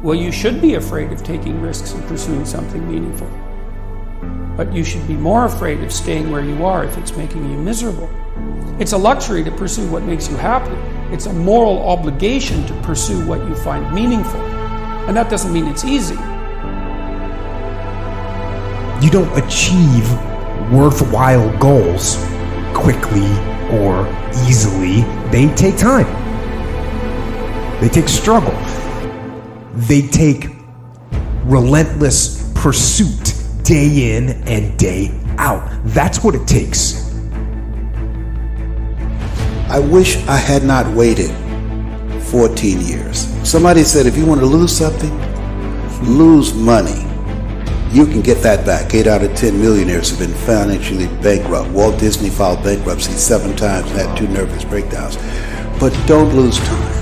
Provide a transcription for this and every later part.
Well, you should be afraid of taking risks and pursuing something meaningful. But you should be more afraid of staying where you are if it's making you miserable. It's a luxury to pursue what makes you happy. It's a moral obligation to pursue what you find meaningful. And that doesn't mean it's easy. You don't achieve worthwhile goals quickly or easily. They take time. They take struggle. They take relentless pursuit day in and day out. That's what it takes. I wish I had not waited 14 years. Somebody said if you want to lose something, lose money. You can get that back. 8 out of 10 millionaires have been financially bankrupt. Walt Disney filed bankruptcy 7 times and had 2 nervous breakdowns. But don't lose time.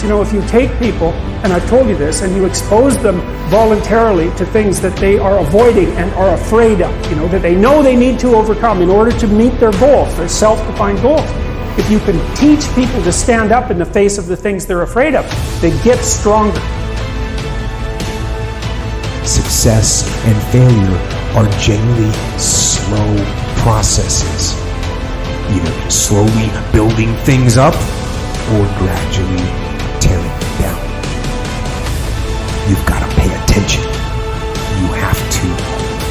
You know, if you take people, and I've told you this, and you expose them voluntarily to things that they are avoiding and are afraid of, that they know they need to overcome in order to meet their goals, their self-defined goals. If you can teach people to stand up in the face of the things they're afraid of, they get stronger. Success and failure are generally slow processes, either slowly building things up or gradually tearing them down. You've got to pay attention. You have to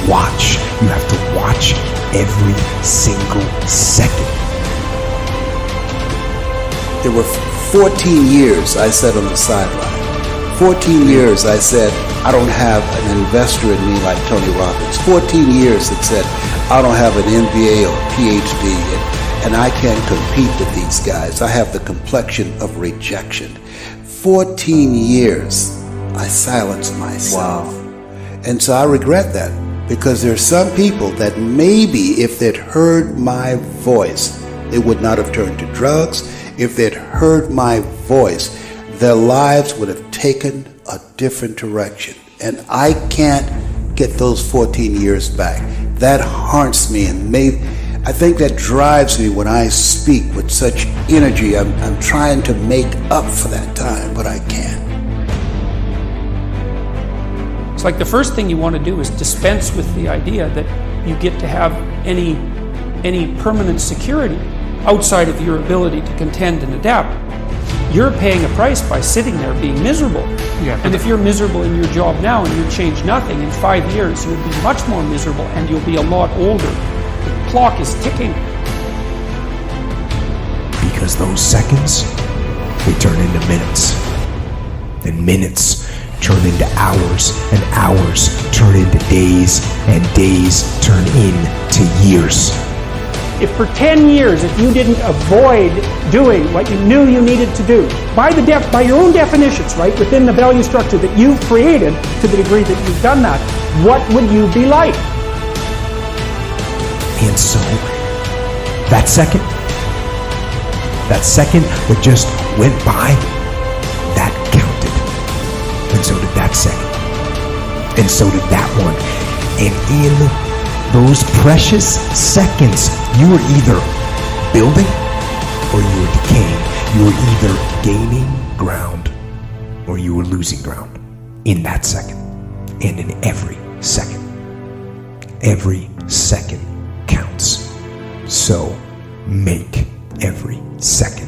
watch. You have to watch every single second. There were 14 years I sat on the sideline. 14 years I said, I don't have an investor in me like Tony Robbins. 14 years that said, I don't have an MBA or PhD, and I can't compete with these guys. I have the complexion of rejection. 14 years I silenced myself. Wow. And so I regret that, because there are some people that maybe if they'd heard my voice, they would not have turned to drugs. If they'd heard my voice, their lives would have taken a different direction. And I can't get those 14 years back. That haunts me, and I think that drives me when I speak with such energy. I'm trying to make up for that time, but I can't. It's like the first thing you want to do is dispense with the idea that you get to have any permanent security outside of your ability to contend and adapt. You're paying a price by sitting there being miserable. Yeah. And if you're miserable in your job now and you change nothing, in 5 years you'll be much more miserable and you'll be a lot older. The clock is ticking. Because those seconds, they turn into minutes. And minutes turn into hours, and hours turn into days, and days turn into years. If for 10 years, if you didn't avoid doing what you knew you needed to do, by your own definitions, right, within the value structure that you've created, to the degree that you've done that, what would you be like? And so, that second that just went by, that counted. And so did that second. And so did that one. And in those precious seconds, you were either building or you were decaying. You were either gaining ground or you were losing ground in that second, and in every second. Every second counts. So make every second